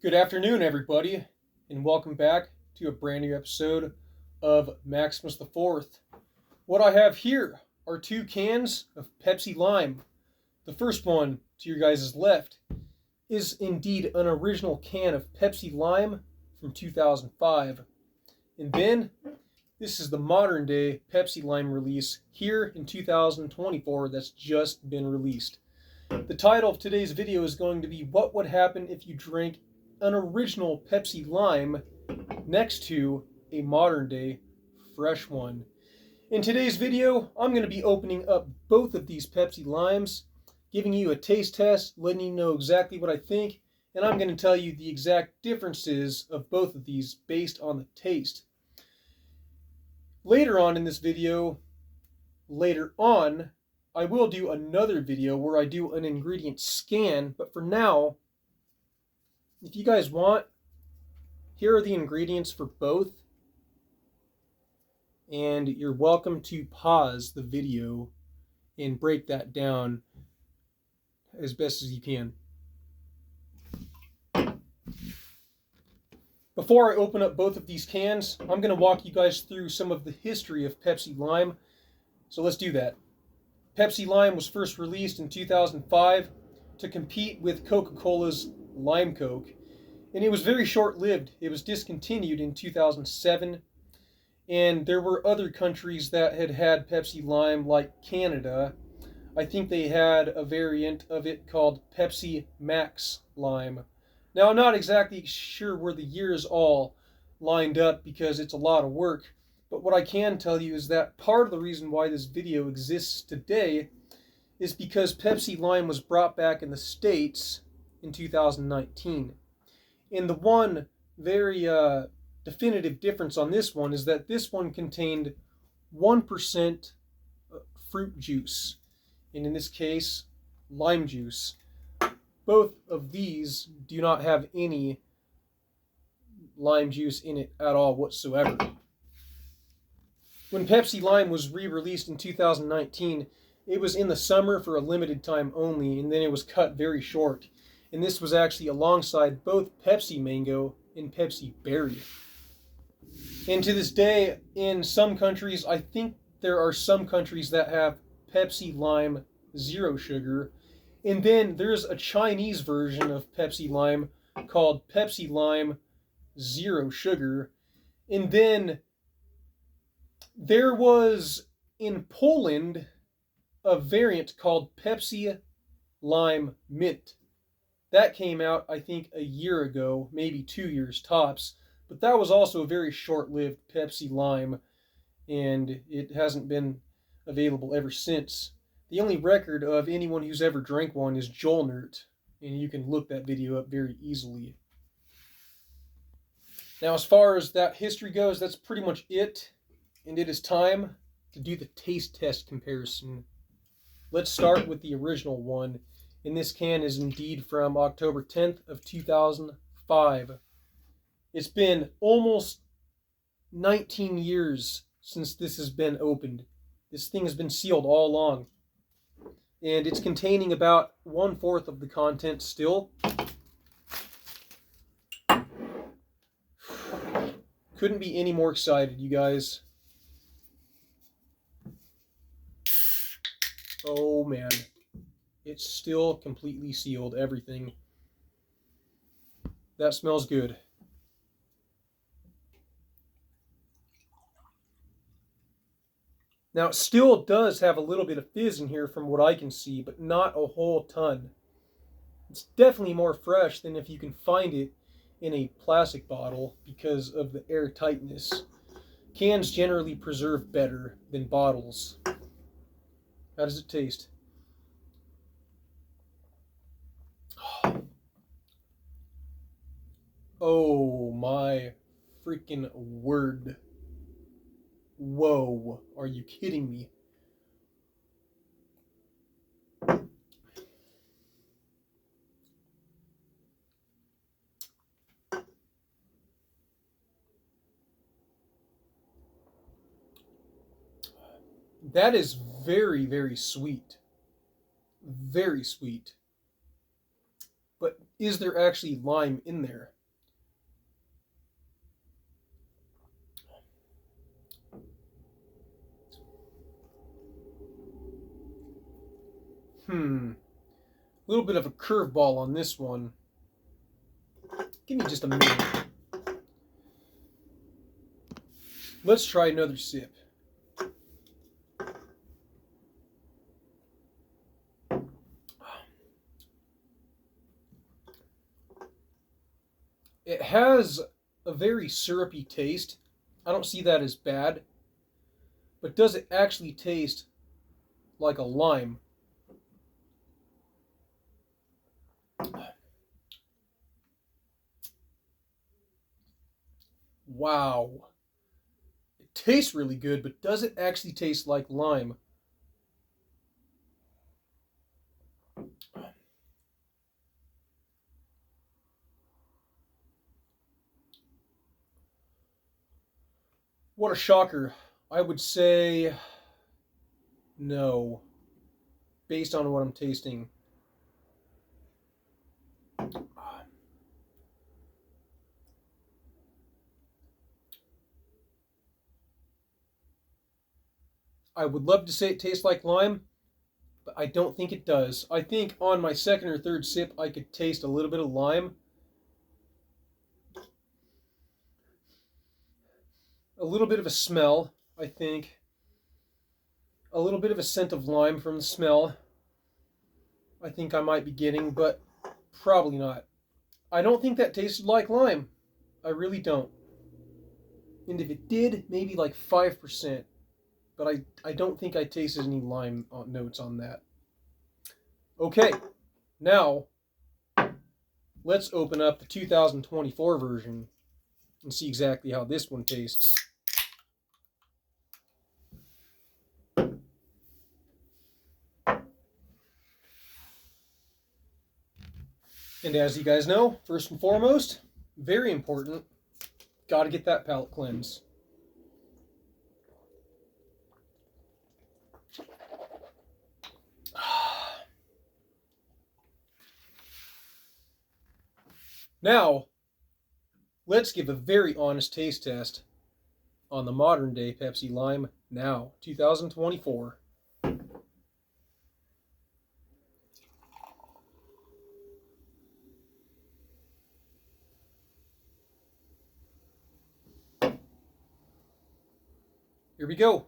Good afternoon, everybody, and welcome back to a brand new episode of Maximus the Fourth. What I have here are two cans of Pepsi Lime. The first one to your guys' left is indeed an original can of Pepsi Lime from 2005. And then this is the modern day Pepsi Lime release here in 2024 that's just been released. The title of today's video is going to be What Would Happen If You Drank an Original Pepsi Lime next to a modern day fresh one. In today's video, I'm going to be opening up both of these Pepsi Limes, giving you a taste test, letting you know exactly what I think, and I'm going to tell you the exact differences of both of these based on the taste. Later on in this video, I will do another video where I do an ingredient scan, but for now, if you guys want, here are the ingredients for both, and you're welcome to pause the video and break that down as best as you can. Before I open up both of these cans, I'm going to walk you guys through some of the history of Pepsi Lime, so let's do that. Pepsi Lime was first released in 2005 to compete with Coca-Cola's Lime Coke, and it was very short-lived. It was discontinued in 2007, and there were other countries that had Pepsi Lime, like Canada. I think they had a variant of it called Pepsi Max Lime. Now, I'm not exactly sure where the years all lined up because it's a lot of work, but what I can tell you is that part of the reason why this video exists today is because Pepsi Lime was brought back in the States in 2019. And the one very definitive difference on this one is that this one contained 1% fruit juice, and in this case, lime juice. Both of these do not have any lime juice in it at all whatsoever. When Pepsi Lime was re-released in 2019, it was in the summer for a limited time only, and then it was cut very short. And this was actually alongside both Pepsi Mango and Pepsi Berry. And to this day, in some countries, I think there are some countries that have Pepsi Lime Zero Sugar. And then there's a Chinese version of Pepsi Lime called Pepsi Lime Zero Sugar. And then there was, in Poland, a variant called Pepsi Lime Mint. That came out, I think, a year ago, maybe 2 years tops. But that was also a very short-lived Pepsi Lime, and it hasn't been available ever since. The only record of anyone who's ever drank one is Joel Nert, and you can look that video up very easily. Now, as far as that history goes, that's pretty much it, and it is time to do the taste test comparison. Let's start with the original one. And this can is indeed from October 10th of 2005. It's been almost 19 years since this has been opened. This thing has been sealed all along. And it's containing about 1/4 of the content still. Couldn't be any more excited, you guys. Oh man. It's still completely sealed, everything. That smells good. Now, it still does have a little bit of fizz in here from what I can see, but not a whole ton. It's definitely more fresh than if you can find it in a plastic bottle because of the airtightness. Cans generally preserve better than bottles. How does it taste? Oh my freaking word. Whoa, are you kidding me? That is very, very sweet. Very sweet. But is there actually lime in there? A little bit of a curveball on this one. Give me just a minute. Let's try another sip. It has a very syrupy taste. I don't see that as bad. But does it actually taste like a lime? Wow. It tastes really good, but does it actually taste like lime? What a shocker. I would say no, based on what I'm tasting. I would love to say it tastes like lime, but I don't think it does. I think on my second or third sip, I could taste a little bit of lime. A little bit of a smell, I think. A little bit of a scent of lime from the smell. I think I might be getting, but probably not. I don't think that tasted like lime. I really don't. And if it did, maybe like 5%. But I don't think I tasted any lime notes on that. Okay, now let's open up the 2024 version and see exactly how this one tastes. And as you guys know, first and foremost, very important, got to get that palate cleanse. Now, let's give a very honest taste test on the modern day Pepsi Lime now, 2024. Here we go.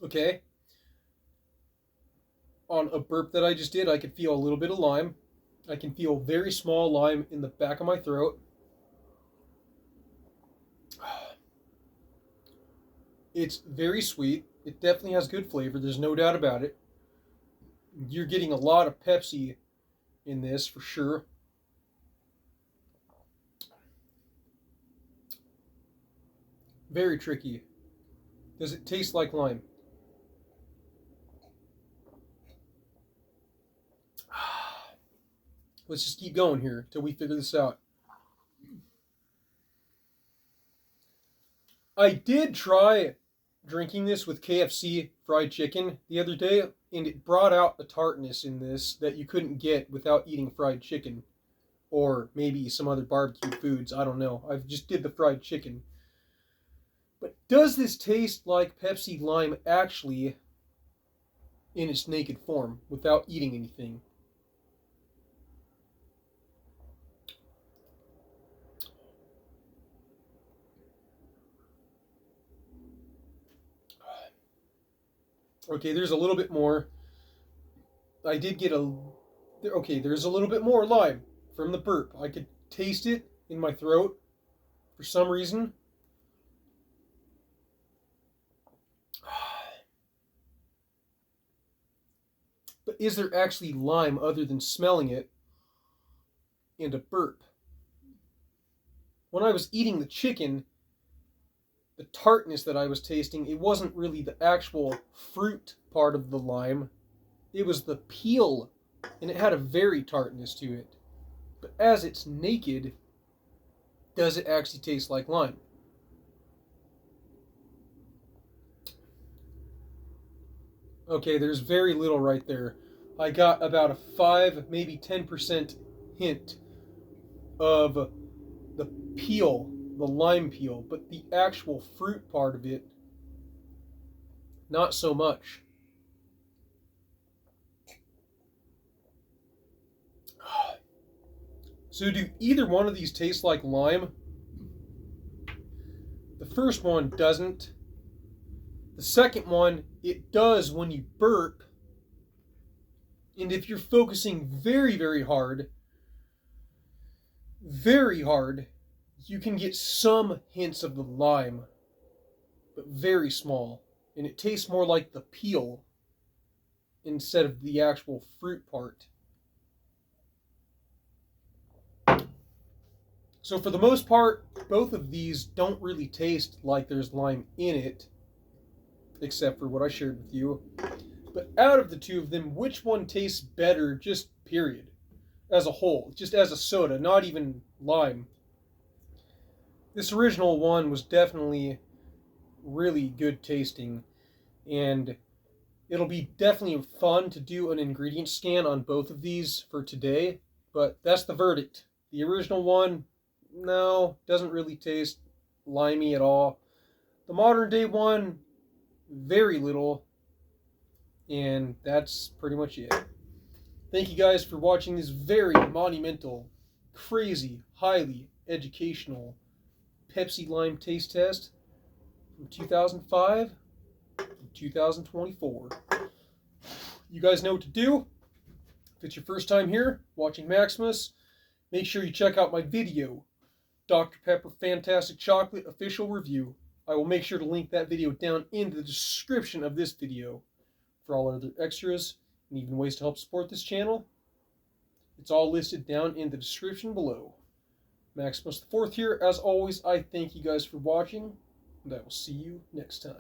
Okay. On a burp that I just did, I could feel a little bit of lime. I can feel very small lime in the back of my throat. It's very sweet. It definitely has good flavor. There's no doubt about it. You're getting a lot of Pepsi in this for sure. Very tricky. Does it taste like lime? Let's just keep going here until we figure this out. I did try drinking this with KFC fried chicken the other day, and it brought out a tartness in this that you couldn't get without eating fried chicken. Or maybe some other barbecue foods, I don't know. I just did the fried chicken. But does this taste like Pepsi Lime actually in its naked form without eating anything? Okay, there's a little bit more. I did get a... Okay, there's a little bit more lime from the burp. I could taste it in my throat for some reason. But is there actually lime other than smelling it and a burp? When I was eating the chicken, the tartness that I was tasting, it wasn't really the actual fruit part of the lime. It was the peel, and it had a very tartness to it. But as it's naked, does it actually taste like lime? Okay, there's very little right there. I got about a 5, maybe 10% hint of the peel, the lime peel, but the actual fruit part of it, not so much. So do either one of these taste like lime? The first one doesn't. The second one, it does when you burp. And if you're focusing very, very hard, you can get some hints of the lime, but very small. And it tastes more like the peel instead of the actual fruit part. So for the most part, both of these don't really taste like there's lime in it, except for what I shared with you. But out of the two of them, which one tastes better, just period, as a whole, just as a soda, not even lime? This original one was definitely really good tasting, and it'll be definitely fun to do an ingredient scan on both of these for today, but that's the verdict. The original one, no, doesn't really taste limey at all. The modern day one, very little, and that's pretty much it. Thank you guys for watching this very monumental, crazy, highly educational Pepsi Lime taste test from 2005 to 2024. You guys know what to do. If it's your first time here watching Maximus, make sure you check out my video, Dr. Pepper Fantastic Chocolate Official Review. I will make sure to link that video down in the description of this video for all other extras and even ways to help support this channel. It's all listed down in the description below. Maximus the Fourth here. As always, I thank you guys for watching, and I will see you next time.